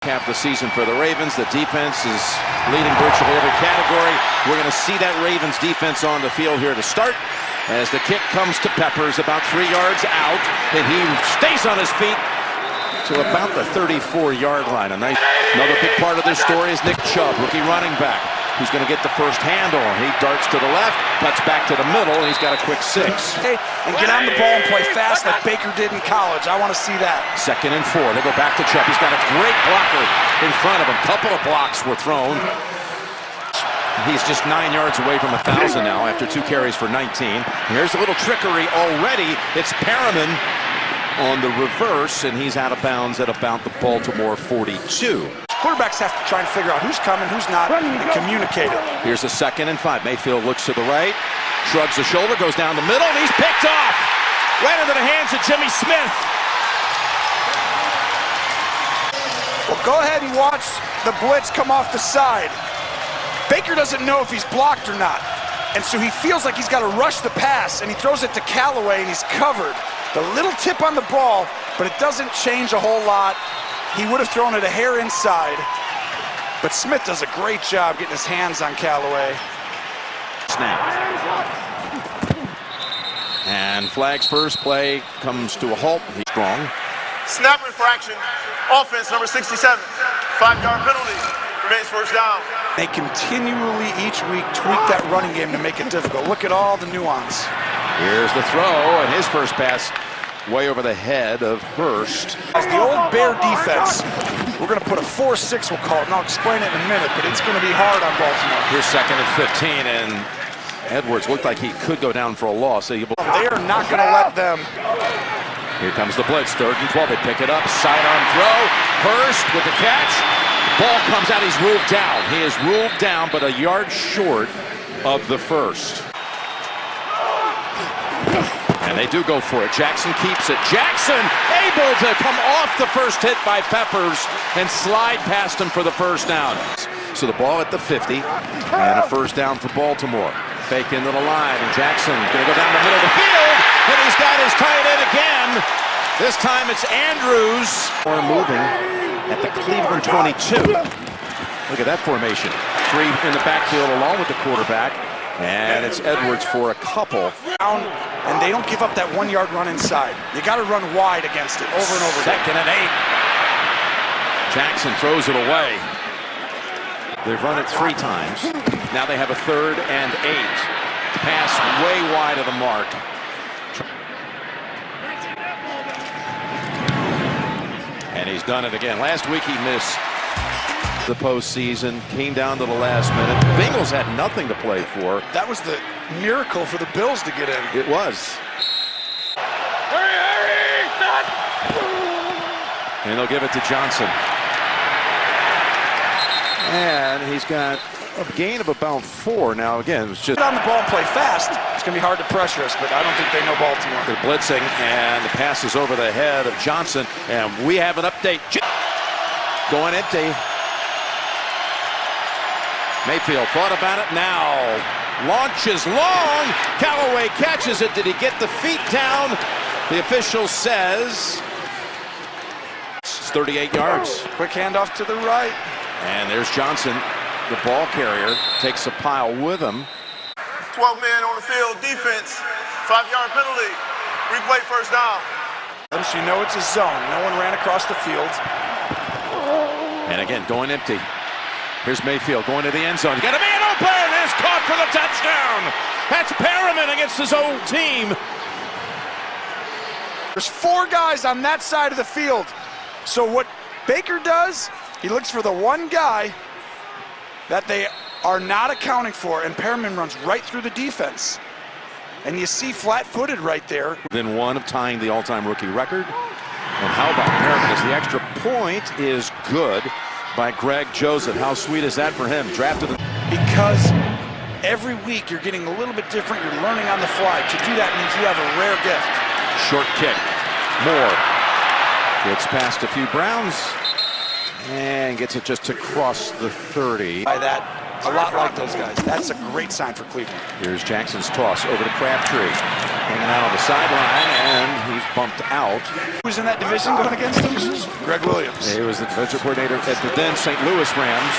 Half the season for the Ravens. The defense is leading virtually every category. We're going to see that Ravens defense on the field here to start as the kick comes to Peppers about 3 yards out, and he stays on his feet to about the 34-yard line. Another big part of this story is Nick Chubb, rookie running back, who's going to get the first handle. He darts to the left, cuts back to the middle, and he's got a quick 6. And get on the ball and play fast like Baker did in college. I want to see that. 2nd and 4. They go back to Chubb. He's got a great blocker in front of him. Couple of blocks were thrown. He's just 9 yards away from 1,000 now after 2 carries for 19. And here's a little trickery already. It's Perriman on the reverse, and he's out of bounds at about the Baltimore 42. Quarterbacks have to try and figure out who's coming, who's not, and communicate it. Here's a 2nd and 5. Mayfield looks to the right, shrugs a shoulder, goes down the middle, and he's picked off right into the hands of Jimmy Smith. Well, go ahead and watch the blitz come off the side. Baker doesn't know if he's blocked or not, and so he feels like he's got to rush the pass, and he throws it to Callaway, and he's covered. The little tip on the ball, but it doesn't change a whole lot. He would have thrown it a hair inside, but Smith does a great job getting his hands on Callaway. Snap. And Flag's first play comes to a halt. He's strong. Snap infraction. Offense number 67. 5-yard penalty. Remains first down. They continually each week tweak that running game to make it difficult. Look at all the nuance. Here's the throw, and his first pass way over the head of Hurst. As the old Bear defense, we're going to put a 4-6, we'll call it, and I'll explain it in a minute, but it's going to be hard on Baltimore. Here's 2nd and 15, and Edwards looked like he could go down for a loss. They are not going to let them. Here comes the blitz, 3rd and 12. They pick it up, sidearm throw. Hurst with the catch. Ball comes out, he's ruled down. He is ruled down, but a yard short of the first. And they do go for it. Jackson keeps it. Jackson able to come off the first hit by Peppers and slide past him for the first down. So the ball at the 50 and a first down for Baltimore. Fake into the line, and Jackson going to go down the middle of the field, and he's got his tight end again. This time it's Andrews. Moving at the Cleveland 22. Look at that formation. 3 in the backfield along with the quarterback. And it's Edwards for a couple. And they don't give up that 1-yard run inside. You got to run wide against it over and over. 2nd and 8. Jackson throws it away. They've run it 3 times. Now they have a 3rd and 8. Pass way wide of the mark. And he's done it again. Last week he missed the postseason, came down to the last minute. The Bengals had nothing to play for. That was the miracle for the Bills to get in. It was. Hurry! And they'll give it to Johnson. And he's got a gain of about 4 now. Again, it was just on the ball and play fast. It's going to be hard to pressure us, but I don't think they know Baltimore. They're blitzing, and the pass is over the head of Johnson. And we have an update. Going empty. Mayfield thought about it now. Launches long. Callaway catches it. Did he get the feet down? The official says it's 38 yards. Quick handoff to the right. And there's Johnson, the ball carrier, takes a pile with him. 12 men on the field. Defense. 5-yard penalty. Replay first down. So you know it's a zone. No one ran across the field. And again, going empty. Here's Mayfield going to the end zone. He's got a man open. It's caught for the touchdown. That's Perriman against his old team. There's 4 guys on that side of the field. So what Baker does, he looks for the one guy that they are not accounting for, and Perriman runs right through the defense. And you see flat-footed right there. Within 1 of tying the all-time rookie record. And how about Perriman as the extra point is good by Greg Joseph. How sweet is that for him? Drafted because every week you're getting a little bit different. You're learning on the fly. To do that means you have a rare gift. Short kick. Moore gets past a few Browns and gets it just to cross the 30. By that, a lot like those guys. That's a great sign for Cleveland. Here's Jackson's toss over to Crabtree. hanging out on the sideline, and he's bumped out. Who's in that division going against him? Greg Williams. He was the defensive coordinator at the then St. Louis Rams.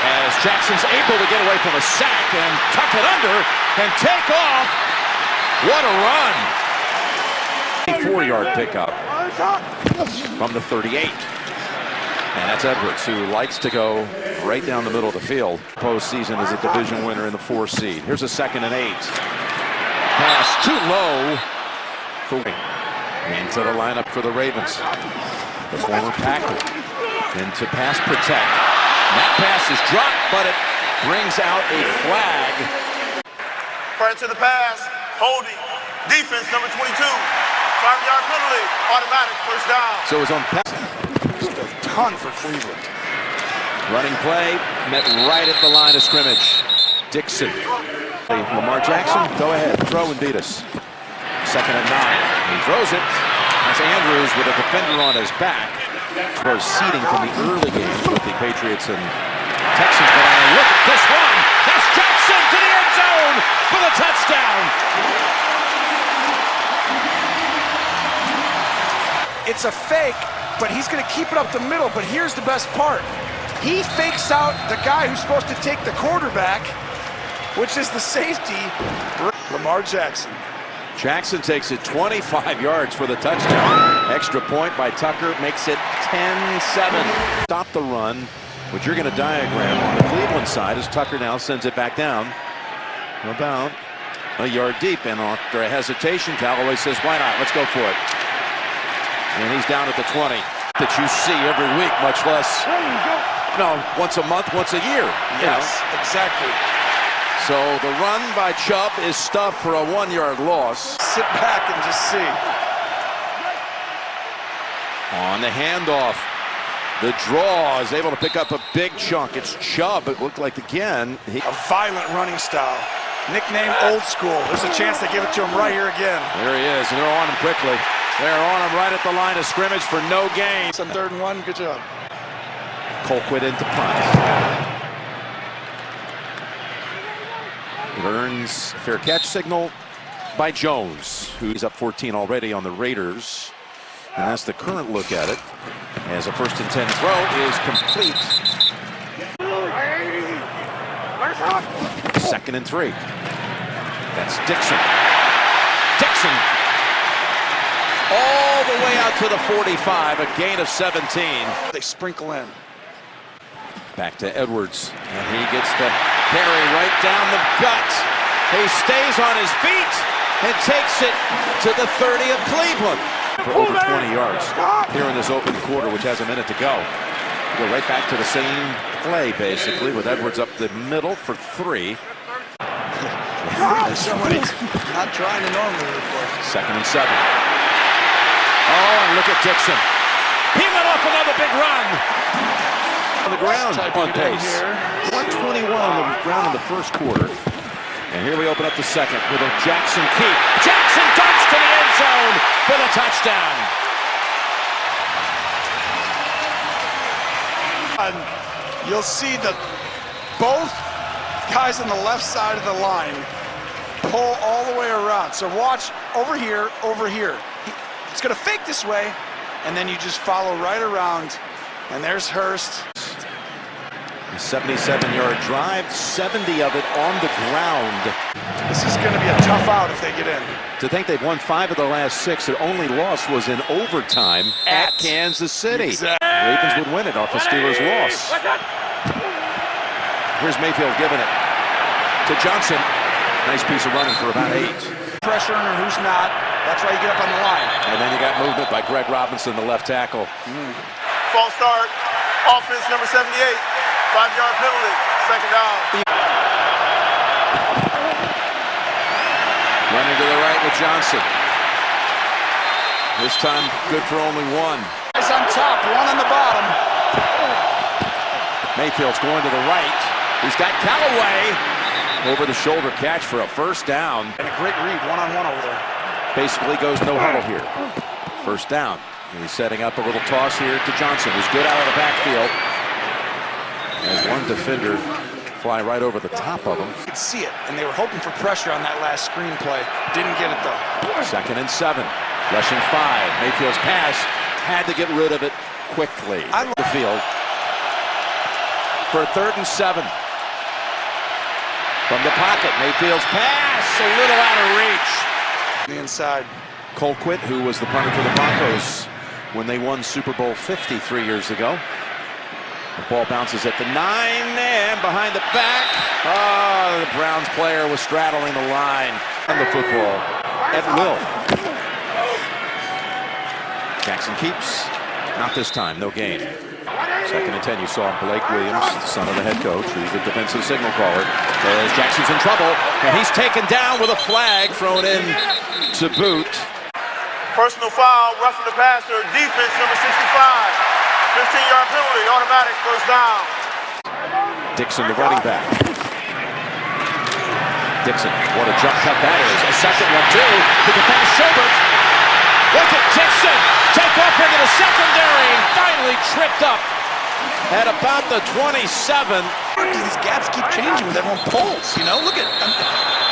As Jackson's able to get away from a sack and tuck it under and take off. What a run! 4-yard pickup from the 38. And that's Edwards, who likes to go right down the middle of the field. Postseason as a division winner in the 4 seed. Here's a 2nd and 8. Pass too low for into the lineup for the Ravens. The former Packer into pass protect. And that pass is dropped, but it brings out a flag. Prior to the pass, holding, defense number 22. 5-yard penalty, automatic, first down. So it was on pass. Just a ton for Cleveland. Running play, met right at the line of scrimmage. Dixon. Lamar Jackson, go ahead, throw and beat us. 2nd and 9. He throws it. That's Andrews with a defender on his back. For seeding from the early games with the Patriots and Texans. But look at this one. That's Jackson to the end zone for the touchdown. It's a fake, but he's going to keep it up the middle. But here's the best part. He fakes out the guy who's supposed to take the quarterback, which is the safety, Lamar Jackson. Jackson takes it 25 yards for the touchdown. Extra point by Tucker makes it 10-7. Stop the run, which you're going to diagram on the Cleveland side as Tucker now sends it back down about a yard deep. And after a hesitation, Callaway says, why not? Let's go for it. And he's down at the 20. That you see every week, much less, once a month, once a year. Yes, exactly. So the run by Chubb is stuffed for a 1-yard loss. Sit back and just see. On the handoff, the draw is able to pick up a big chunk. It's Chubb. It looked like again. A violent running style. Nickname Old School. There's a chance they give it to him right here again. There he is, and they're on him quickly. They're on him right at the line of scrimmage for no gain. It's on 3rd and 1. Good job. Colquitt into punt. It earns a fair catch signal by Jones, who's up 14 already on the Raiders. And that's the current look at it. As a 1st and 10 throw is complete. 2nd and 3. That's Dixon. Dixon. All the way out to the 45, a gain of 17. They sprinkle in. Back to Edwards, and he gets the carry right down the gut. He stays on his feet and takes it to the 30 of Cleveland for over 20 yards here in this open quarter, which has a minute to go. Go right back to the same play, basically, with Edwards up the middle for 3. Somebody's not trying to normally report. 2nd and 7. Oh, and look at Dixon. He went off another big run. On the ground on pace. 121 on the ground in the 1st quarter. And here we open up the 2nd with a Jackson keep. Jackson darts to the end zone for the touchdown. And you'll see that both guys on the left side of the line pull all the way around. So watch over here, over here. It's going to fake this way, and then you just follow right around. And there's Hurst. A 77-yard drive, 70 of it on the ground. This is going to be a tough out if they get in. To think they've won 5 of the last 6, their only loss was in overtime at Kansas City. Exactly. Ravens would win it off a Steelers loss. Here's Mayfield giving it to Johnson. Nice piece of running for about 8. Pressure or who's not. That's why you get up on the line. And then you got movement by Greg Robinson, the left tackle. False start, offense number 78. 5-yard penalty, 2nd down. Running to the right with Johnson. This time good for only 1. Guys on top, 1 on the bottom. Mayfield's going to the right. He's got Callaway. Over the shoulder catch for a 1st down. And a great read, 1-on-1 over there. Basically goes no huddle here. 1st down. And he's setting up a little toss here to Johnson, who's good out of the backfield. As one defender fly right over the top of him. You could see it, and they were hoping for pressure on that last screen play. Didn't get it, though. 2nd and 7. Rushing 5. Mayfield's pass. Had to get rid of it quickly. The field for 3rd and 7. From the pocket, Mayfield's pass. A little out of reach. The inside. Colquitt, who was the punter for the Broncos when they won Super Bowl 50 3 years ago. The ball bounces at the 9 and behind the back. Oh, the Browns player was straddling the line. On the football at will. Jackson keeps. Not this time, no gain. 2nd and 10, you saw Blake Williams, son of the head coach, who's the defensive signal caller. As Jackson's in trouble, and he's taken down with a flag thrown in to boot. Personal foul, roughing the passer, defense number 65. 15-yard penalty, automatic, first down. Dixon, the running back. Dixon, what a jump cut that is. A second one, too. He can pass Schobert. Look at Dixon. Take off into the secondary and finally tripped up at about the 27. These gaps keep changing with everyone pulls, you know? Look at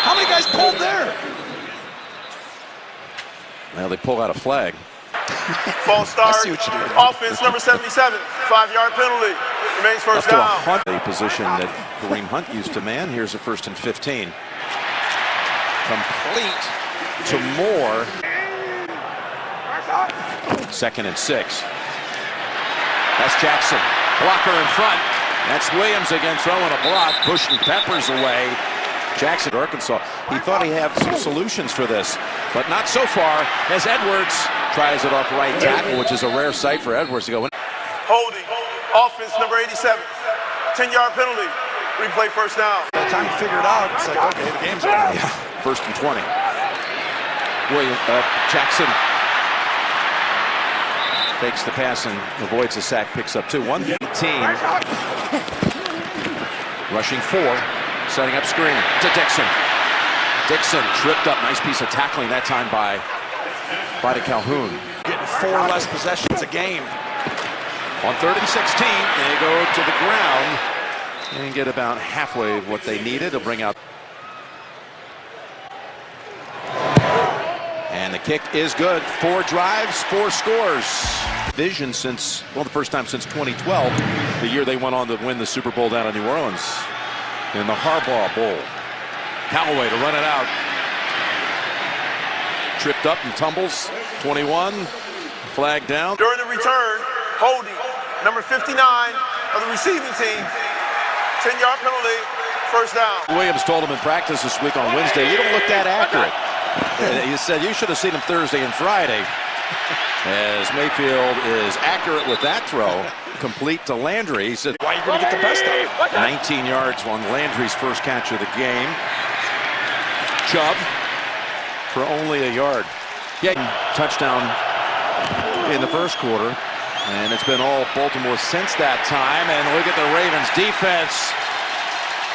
how many guys pulled there? Well, they pull out a flag. False start. I see what you did. Offense number 77. 5-yard penalty. Remains first down. A position that Kareem Hunt used to man. Here's a 1st and 15. Complete to Moore. 2nd and 6. That's Jackson. Blocker in front. That's Williams again throwing a block, pushing Peppers away. Jackson, Arkansas. He thought he had some solutions for this, but not so far as Edwards tries it off right tackle, which is a rare sight for Edwards to go in. Holding. Offense number 87. 10-yard penalty. Replay first down. By the time you figure it out, it's like, okay, the game's over. 1st and 20. Jackson fakes the pass and avoids the sack, picks up 2. 118. Rushing 4. Setting up screen to Dixon. Dixon tripped up. Nice piece of tackling that time by Calhoun. Getting 4 less possessions a game. On 3rd and 16, they go to the ground and get about halfway of what they needed to bring out. And the kick is good. 4 drives, 4 scores. Vision since, well, the first time since 2012, the year they went on to win the Super Bowl down in New Orleans in the Harbaugh Bowl. Callaway to run it out. Tripped up and tumbles. 21, flag down. During the return, holding number 59 of the receiving team. 10-yard penalty, first down. Williams told him in practice this week on Wednesday, you don't look that accurate. He said you should have seen him Thursday and Friday. As Mayfield is accurate with that throw, complete to Landry. He said, why are you going to get the best out of it? 19 yards on Landry's first catch of the game. Chubb for only a yard. Yeah, touchdown in the first quarter. And it's been all Baltimore since that time. And look at the Ravens defense.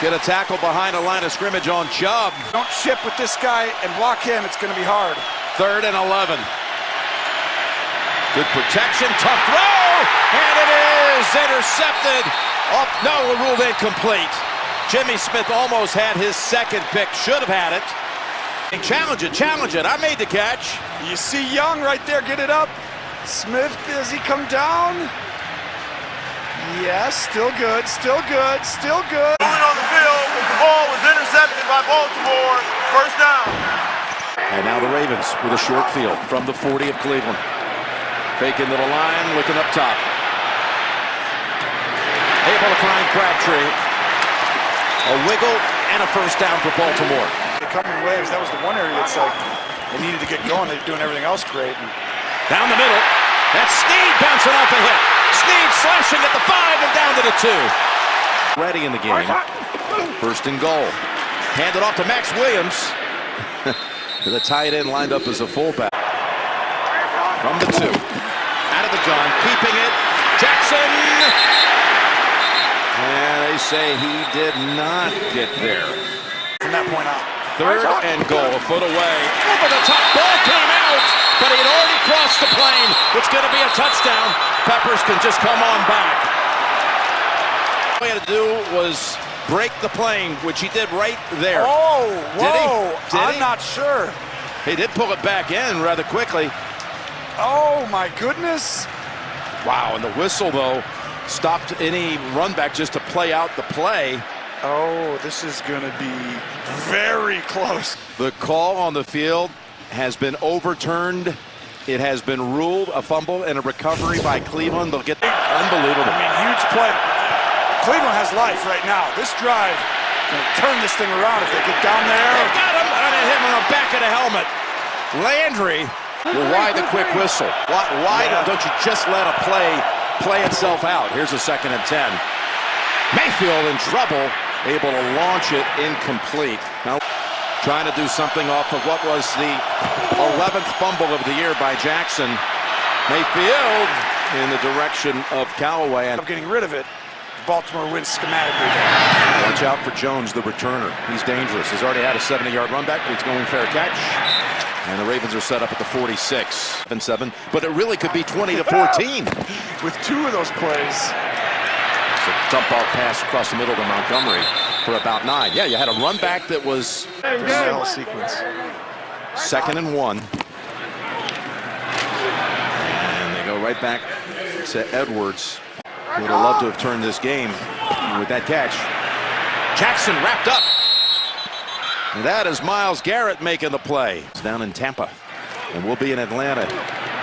Get a tackle behind the line of scrimmage on Chubb. Don't ship with this guy and block him. It's going to be hard. 3rd and 11. Good protection, tough throw, and it is intercepted. Oh, no, ruled incomplete. Jimmy Smith almost had his 2nd pick, should have had it. Challenge it, I made the catch. You see Young right there, get it up. Smith, does he come down? Yes, still good, still good, still good. Moving on the field, the ball was intercepted by Baltimore, first down. And now the Ravens with a short field from the 40 of Cleveland. Fake into the line, looking up top. Able to find Crabtree. A wiggle and a first down for Baltimore. They come in waves. That was the one area that's like they needed to get going. They're doing everything else great. And down the middle. That's Snead bouncing off a hit. Snead slashing at the 5 and down to the 2. Ready in the game. 1st and goal. Handed off to Max Williams. The tight end lined up as a fullback. From the 2. Out of the gun. Keeping it. Jackson. And they say he did not get there. From that point on. 3rd and goal. A foot away. Over the top. Ball came out. But he had already crossed the plane. It's going to be a touchdown. Peppers can just come on back. All he had to do was break the plane, which he did right there. Oh, Did he? whoa. Did I'm he? not sure. He did pull it back in rather quickly. Oh, my goodness. Wow, and the whistle, though, stopped any run back just to play out the play. Oh, this is going to be very close. The call on the field has been overturned. It has been ruled a fumble and a recovery by Cleveland. They'll get unbelievable. I mean, huge play. Cleveland has life right now. This drive going to turn this thing around if they get down there. They've got him, and it hit him on the back of the helmet. Landry, well, why the quick whistle? Why don't you just let a play itself out? Here's a 2nd and 10. Mayfield in trouble, able to launch it incomplete. Now trying to do something off of what was the 11th fumble of the year by Jackson. Mayfield in the direction of Callaway. And Getting rid of it, Baltimore wins schematically. watch out for Jones, the returner. He's dangerous. He's already had a 70-yard run back, but he's going fair catch. And the Ravens are set up at the 46 and 7, but it really could be 20-14 with 2 of those plays. It's a dump off pass across the middle to Montgomery for about 9. Yeah, you had a run back that was Sequence. 2nd and 1. And they go right back to Edwards. Would have loved to have turned this game with that catch. Jackson wrapped up. And that is Myles Garrett making the play. It's down in Tampa. And we'll be in Atlanta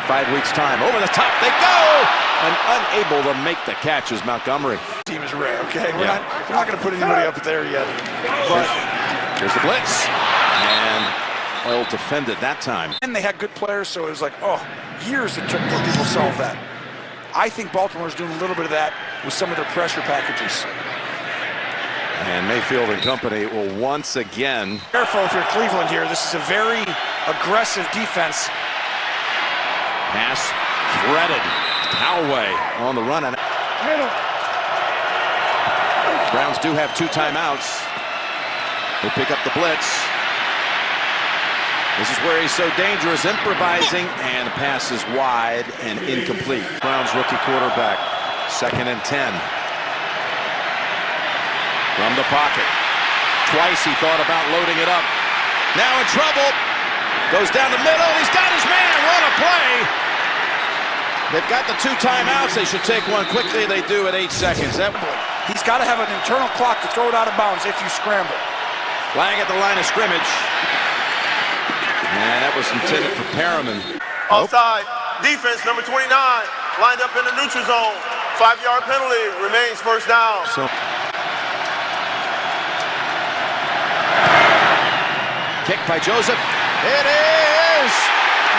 5 weeks' time. Over the top they go! And unable to make the catch is Montgomery. Team is rare, okay? We're not going to put anybody up there yet. But here's the blitz. And well defended that time. and they had good players, so it was like, oh, years it took for people to solve that. I think Baltimore's doing a little bit of that with some of their pressure packages. And Mayfield and company will once again. Careful if you're Cleveland here. This is a very aggressive defense. Pass threaded. Callaway on the run. And Browns do have 2 timeouts. They pick up the blitz. This is where he's so dangerous, improvising, and the pass is wide and incomplete. Browns rookie quarterback, 2nd and 10. From the pocket. Twice he thought about loading it up. Now in trouble. Goes down the middle. He's got his man. What a play. They've got the 2 timeouts. They should take one quickly. They do at 8 seconds. He's got to have an internal clock to throw it out of bounds if you scramble. Flag at the line of scrimmage. And that was intended for Perriman. Offside. Defense number 29 lined up in the neutral zone. 5-yard penalty. Remains first down. So kick by Joseph. It is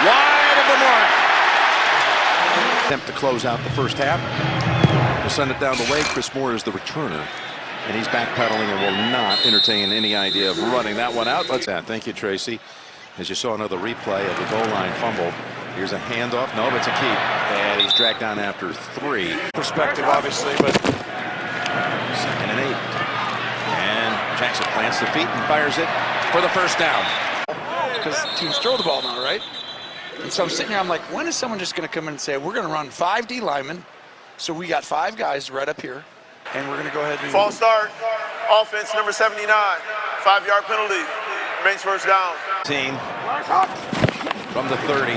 wide of the mark. Attempt to close out the first half. We'll send it down the way. Chris Moore is the returner. And he's backpedaling and will not entertain any idea of running that one out. Thank you, Tracy. As you saw another replay of the goal line fumble. Here's a handoff. No, but it's a keep. And he's dragged down after 3. Perspective, obviously, but 2nd and 8. And Jackson plants the feet and fires it for the first down. because teams throw the ball now, right? And so I'm sitting here, I'm like, when is someone just going to come in and say, we're going to run 5 D linemen, so we got 5 guys right up here, and we're going to go ahead and... False start. Offense number 79. 5-yard penalty. Remains first down. Team from the 30.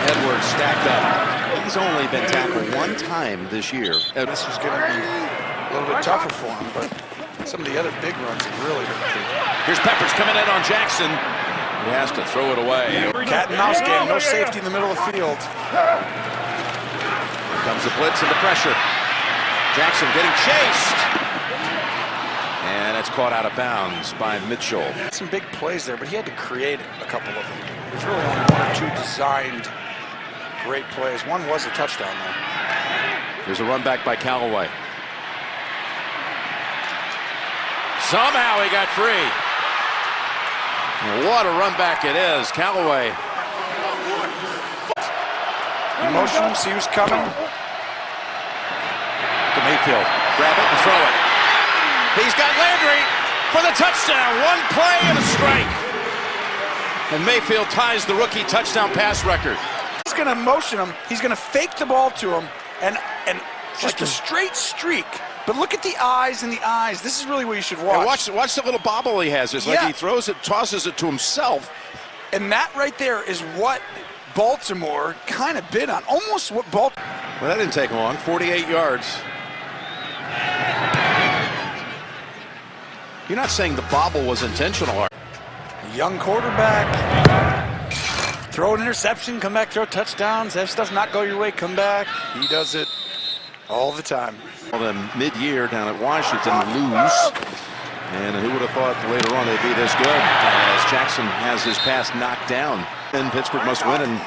Edwards stacked up. He's only been tackled 1 time this year. This was going to be a little bit tougher for him, but some of the other big runs have really been... Here's Peppers coming in on Jackson. He has to throw it away. Cat and mouse game, no safety in the middle of the field. Here comes the blitz and the pressure. Jackson getting chased. And it's caught out of bounds by Mitchell. Some big plays there, but he had to create a couple of them. There's really only 1 or 2 designed great plays. One was a touchdown, though. Here's a run back by Callaway. Somehow he got free. What a run back it is. Callaway. Motion, see who's coming. To Mayfield. Grab it and throw it. He's got Landry for the touchdown. 1 play and a strike. And Mayfield ties the rookie touchdown pass record. He's going to motion him. He's going to fake the ball to him, and just a straight streak But look at the eyes and the eyes. This is really what you should And watch. watch the little bobble he has. It's like he throws it, tosses it to himself. And that right there is what Baltimore kind of bid on. Almost what Baltimore. Well, that didn't take long. 48 yards. You're not saying the bobble was intentional, are you? Young quarterback. Throw an interception, come back, throw touchdowns. That stuff not go your way, come back. He does it all the time. Well, then mid-year down at Washington lose. And who would have thought later on they'd be this good as Jackson has his pass knocked down. And Pittsburgh must win and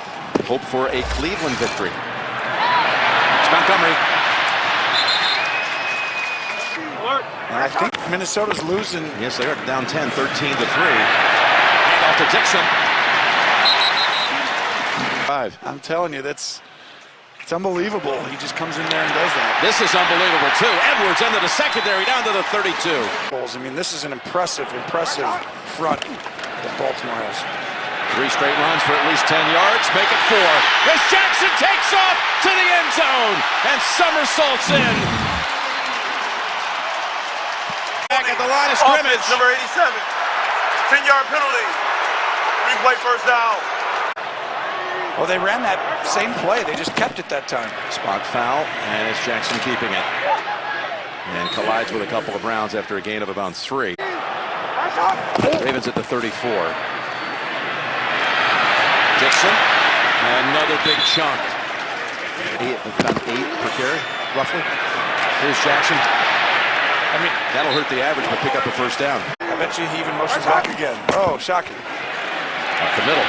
hope for a Cleveland victory. It's Montgomery. And I think Minnesota's losing. Yes, they are down 10, 13 to 3. Hand off to Dixon. 5. I'm telling you, it's unbelievable. He just comes in there and does that. This is unbelievable, too. Edwards into the secondary, down to the 32. I mean, this is an impressive front that Baltimore has. 3 straight runs for at least 10 yards. Make it 4. As Jackson takes off to the end zone and somersaults in. Back at the line of scrimmage. Offense, number 87. 10-yard penalty. Replay first down. Well, they ran that same play. They just kept it that time. Spot foul, and it's Jackson keeping it. And collides with a couple of rounds after a gain of about 3. Ravens at the 34. Dixon, another big chunk. About 8 per carry, roughly. Here's Jackson. I mean, that'll hurt the average, but pick up a first down. I bet you he even motions back again. Oh, shocking. Up the middle.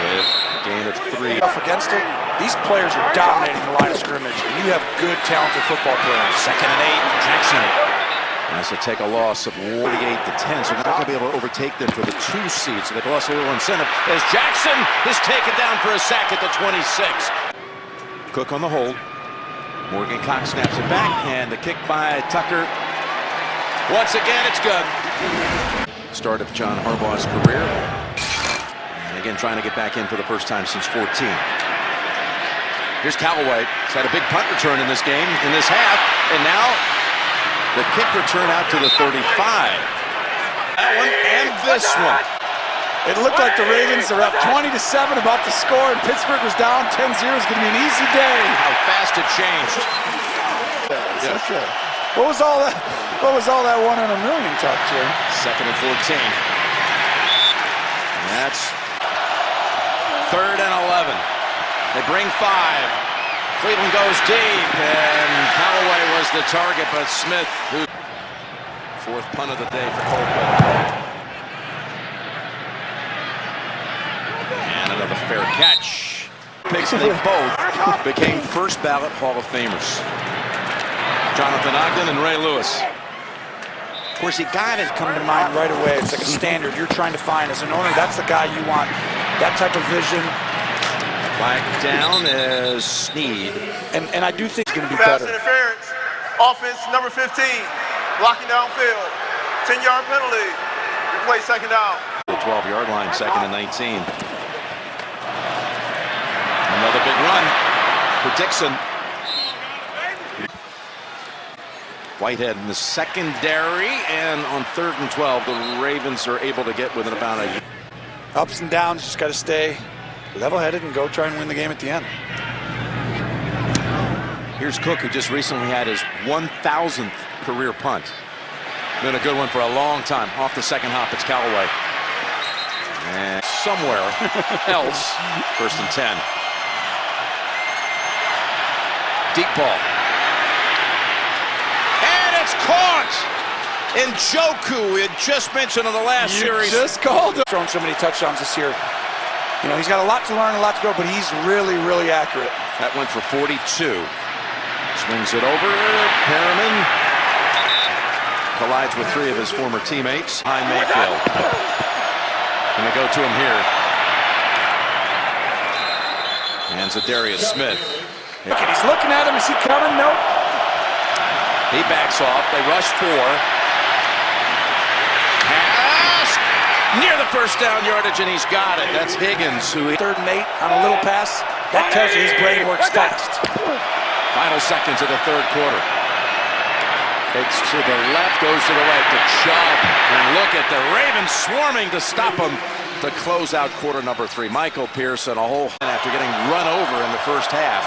With a gain of 3. Up against it. These players are dominating the line of scrimmage. And you have good, talented football players. 2nd and 8. Jackson has to take a loss of 48 to 10, so they're not going to be able to overtake them for the 2 seed. So they've lost a little incentive as Jackson is taken down for a sack at the 26. Cook on the hold. Morgan Cox snaps it back, and the kick by Tucker. Once again, it's good. Start of John Harbaugh's career. And again, trying to get back in for the first time since 14. Here's Callaway. He's had a big punt return in this game, in this half, and now the kick return out to the 35. That one and this one. It looked like the Ravens are up 20-7, about to score, and Pittsburgh was down 10-0. It's going to be an easy day. How fast it changed. Yeah. Okay. What was all that 1 in a million talk, Jim? 2nd and 14. And that's 3rd and 11. They bring 5. Cleveland goes deep, and Callaway was the target, but Smith, who 4th punt of the day for Colquitt. And another fair catch. Picks, they both became first ballot Hall of Famers. Jonathan Ogden and Ray Lewis. Of course, you got it come to mind right away. It's like a standard you're trying to find as an owner. That's the guy you want. That type of vision. Flag down as Snead. And I do think it's going to be Pass better. interference. Offense, number 15. Blocking downfield. 10-yard penalty. Replay 2nd down. The 12-yard line, 2nd and 19. Another big run for Dixon. Whitehead in the secondary, and on 3rd and 12, the Ravens are able to get within about a... Ups and downs, just got to stay level-headed and go try and win the game at the end. Here's Cook, who just recently had his 1,000th career punt. Been a good one for a long time. Off the second hop, it's Callaway. And somewhere else, 1st and 10. Deep ball. And it's caught! Njoku, we had just mentioned on the last series. Just called him. Thrown so many touchdowns this year. You know, he's got a lot to learn, a lot to go, but he's really, really accurate. That went for 42. Swings it over. Perriman collides with 3 of his former teammates. Behind Mayfield. Gonna go to him here. And Zadarius Smith. Look, he's looking at him. Is he coming? Nope. He backs off. They rush 4. Pass near the first down yardage, and he's got it. That's Higgins, who 3rd and 8 on a little pass. That tells you his brain works fast. Final seconds of the 3rd quarter. Fakes to the left, goes to the right to Chubb. And look at the Ravens swarming to stop him to close out quarter number 3. Michael Pearson, a whole after getting run over in the first half.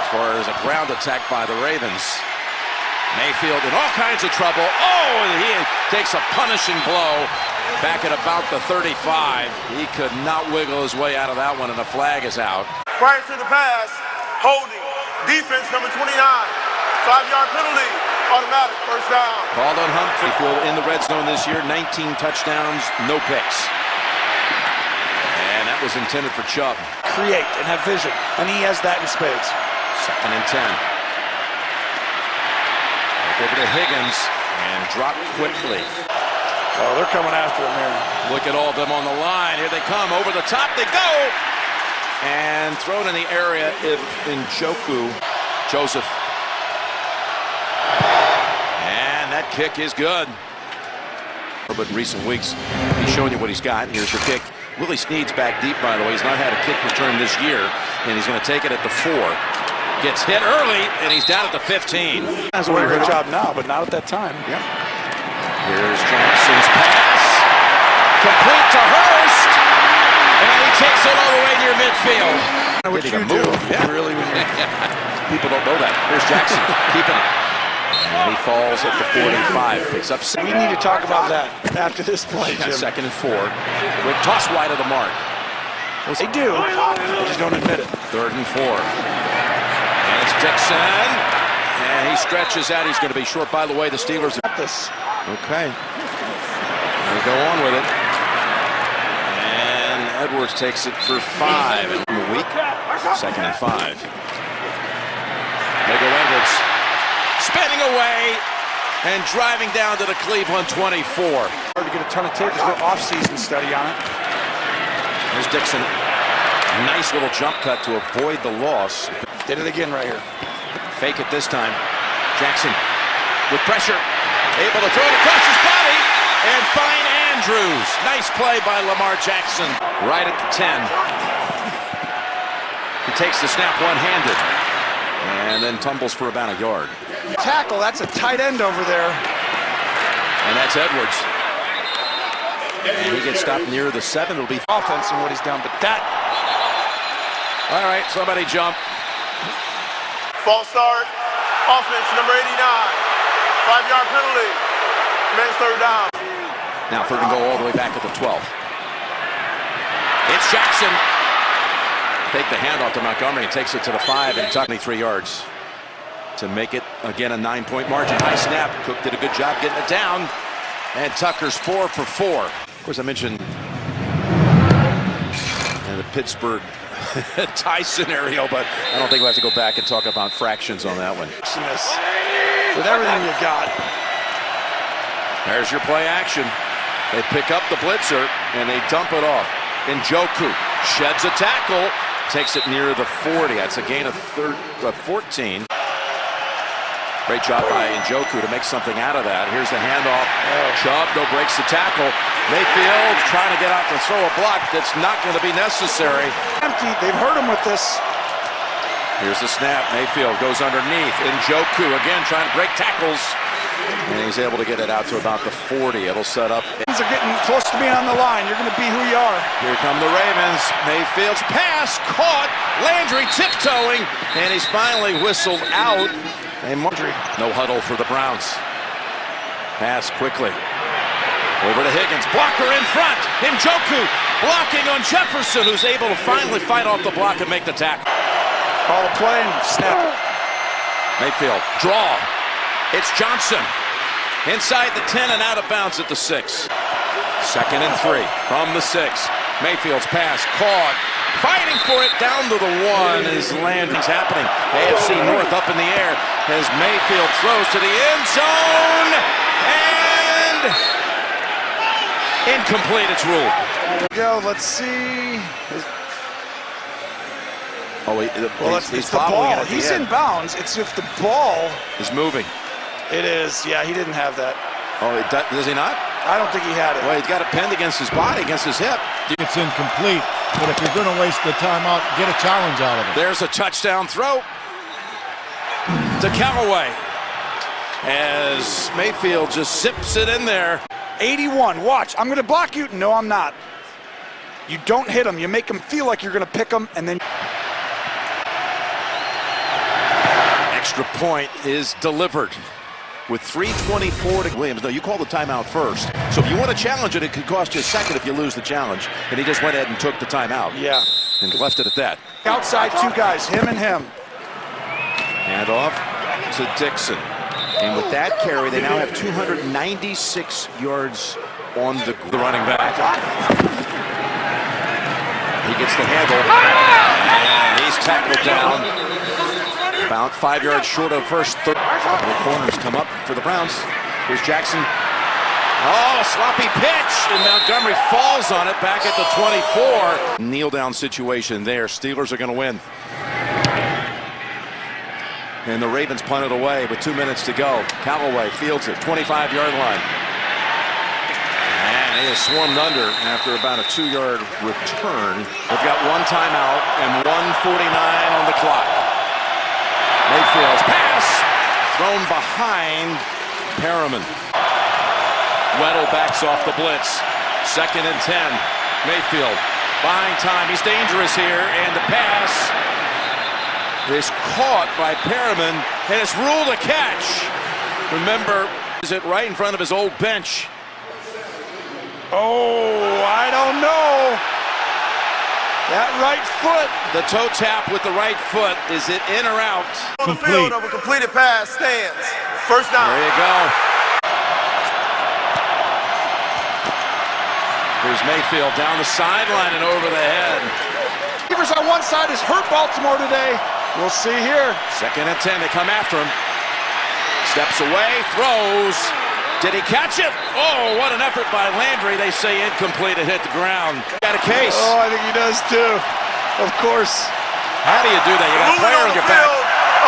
As far as a ground attack by the Ravens. Mayfield in all kinds of trouble. Oh, and he takes a punishing blow back at about the 35. He could not wiggle his way out of that one, and the flag is out. Prior to the pass, holding, defense number 29, 5-yard penalty, automatic, first down. Called on Humphrey in the red zone this year, 19 touchdowns, no picks. And that was intended for Chubb. Create and have vision, and he has that in spades. 2nd and 10. Back over to Higgins, and drop quickly. Oh, they're coming after him here. Look at all of them on the line. Here they come. Over the top they go. And thrown in the area in Njoku. Joseph. And that kick is good. But in recent weeks, he's showing you what he's got. Here's the kick. Willie Snead's back deep, by the way. He's not had a kick return this year. And he's going to take it at the 4. Gets hit early, and he's down at the 15. That's a good job now, but not at that time. Yep. Here's Johnson's pass. Complete to Hurst. And he takes it all the way near midfield. What you do, yeah. Really, People don't know that. Here's Jackson keeping it. And he falls at the 45. Picks up. We need to talk about that after this play, Jim. 2nd and 4. Quick toss wide of the mark. They do. They just don't admit it. 3rd and 4. And it's Dixon. And he stretches out. He's going to be short. By the way, the Steelers Got this. Okay. They go on with it. And Edwards takes it for 5 in the week. 2nd and 5. There go Edwards. Spinning away and driving down to the Cleveland 24. Hard to get a ton of tape. There's no off-season study on it. There's Dixon. Nice little jump cut to avoid the loss. Did it again right here. Fake it this time. Jackson with pressure. Able to throw it across his body and find Andrews. Nice play by Lamar Jackson. Right at the 10. He takes the snap one-handed and then tumbles for about a yard. Tackle, that's a tight end over there. And that's Edwards. And he gets stopped near the 7. It'll be Offense and what he's done, but that. All right, somebody jump. False start, offense number 89, 5-yard penalty, man's 3rd down. Now 3rd and goal all the way back at the 12. It's Jackson. Take the handoff to Montgomery and takes it to the 5 and 23 yards to make it again a 9-point margin. High snap. Cook did a good job getting it down. And Tucker's 4 for 4. Of course, I mentioned the Pittsburgh tie scenario, but I don't think we have to go back and talk about fractions on that one. With everything you got. There's your play action. They pick up the blitzer and they dump it off. Njoku sheds a tackle, takes it near the 40. That's a gain of 14. Great job by Njoku to make something out of that. Here's the handoff. Chubb breaks the tackle. Mayfield trying to get out to throw a block that's not going to be necessary. Empty. They've hurt him with this. Here's the snap. Mayfield goes underneath. Njoku again trying to break tackles. And he's able to get it out to about the 40. It'll set up. Things are getting close to being on the line. You're going to be who you are. Here come the Ravens. Mayfield's pass caught. Landry tiptoeing. And he's finally whistled out. And no huddle for the Browns. Pass quickly. Over to Higgins. Blocker in front. Njoku blocking on Jefferson, who's able to finally fight off the block and make the tackle. Call a play and snap it. Mayfield. Draw. It's Johnson. Inside the 10 and out of bounds at the 6. 2nd and 3 from the 6. Mayfield's pass caught. Fighting for it down to the 1 is Landry's happening. AFC North up in the air as Mayfield throws to the end zone. And incomplete, it's ruled. Go, let's see. Oh, it's the ball. He's in bounds. It's if the ball is moving. It is. Yeah, he didn't have that. Oh, does he not? I don't think he had it. Well, he's got it pinned against his body, against his hip. It's incomplete, but if you're going to waste the timeout, get a challenge out of it. There's a touchdown throw to Callaway. as Mayfield just zips it in there. 81, watch, I'm gonna block you. No, I'm not. You don't hit him, you make him feel like you're gonna pick him, and then Extra point is delivered with 3:24 to Williams. No, you call the timeout first. So if you want to challenge it, it could cost you a second if you lose the challenge. And he just went ahead and took the timeout. Yeah. And left it at that. Outside two guys, him and him. Hand off to Dixon. And with that carry, they now have 296 yards on the running back. He gets the handle. And he's tackled down. About 5 yards short of first. The corners come up for the Browns. Here's Jackson. Oh, sloppy pitch, and Montgomery falls on it back at the 24. Kneel down situation there. Steelers are going to win. And the Ravens punt it away with 2 minutes to go. Callaway fields it, 25-yard line. And he is swarmed under after about a 2-yard return. They've got one timeout and 1:49 on the clock. Mayfield's pass thrown behind Perriman. Weddle backs off the blitz. 2nd and 10. Mayfield buying time. He's dangerous here, and the pass is caught by Perriman, and it's ruled a catch. Remember, is it right in front of his old bench? Oh, I don't know. That right foot. The toe tap with the right foot. Is it in or out? On the field of a completed pass stands. First down. There you go. Here's Mayfield down the sideline and over the head. Receivers on one side has hurt Baltimore today. We'll see here. 2nd and 10. They come after him. Steps away, throws. Did he catch it? Oh, what an effort by Landry. They say incomplete. It hit the ground. Got a case. Oh, I think he does too. Of course. How do you do that? You got a player on your back.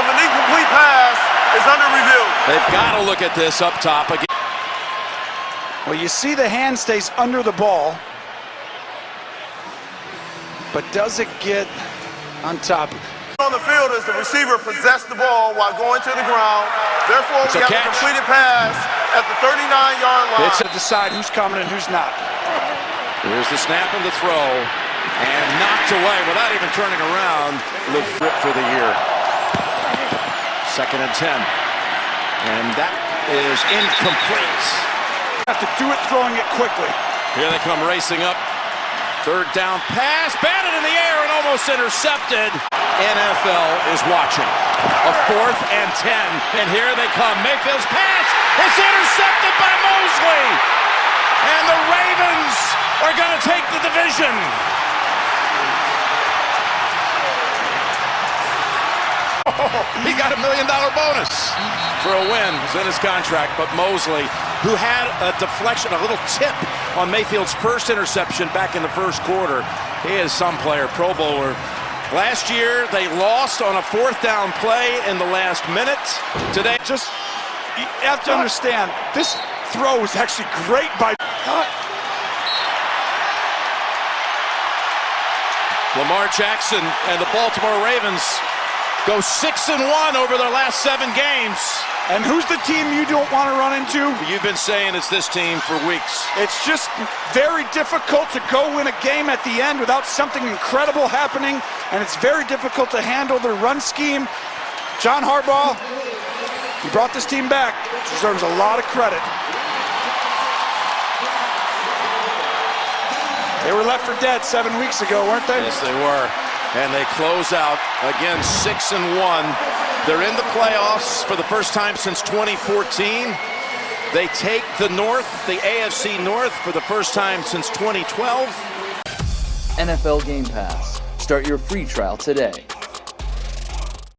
Of an incomplete pass is under review. They've got to look at this up top again. Well, you see the hand stays under the ball, but does it get on top? On the field as the receiver possessed the ball while going to the ground. Therefore, we have a completed pass at the 39-yard line. It's to decide who's coming and who's not. Here's the snap and the throw, and knocked away without even turning around. LeFrip for the year. 2nd and 10, and that is incomplete. Have to do it throwing it quickly. Here they come racing up. 3rd down pass, batted in the air and almost intercepted. NFL is watching. A 4th and 10, and here they come. Mayfield's pass, it's intercepted by Mosley. And the Ravens are going to take the division. He got $1 million bonus for a win. It's in his contract, but Mosley, who had a deflection, a little tip on Mayfield's first interception back in the first quarter. He is some player, Pro Bowler. Last year, they lost on a 4th down play in the last minute. Today, Just, you have to understand, this throw was actually great by... Lamar Jackson and the Baltimore Ravens go 6-1 over their last 7 games. And who's the team you don't want to run into? You've been saying it's this team for weeks. It's just very difficult to go win a game at the end without something incredible happening, and it's very difficult to handle their run scheme. John Harbaugh, he brought this team back, deserves a lot of credit. They were left for dead 7 weeks ago, weren't they? Yes, they were. And they close out, again, 6-1. They're in the playoffs for the first time since 2014. They take the North, the AFC North, for the first time since 2012. NFL Game Pass. Start your free trial today.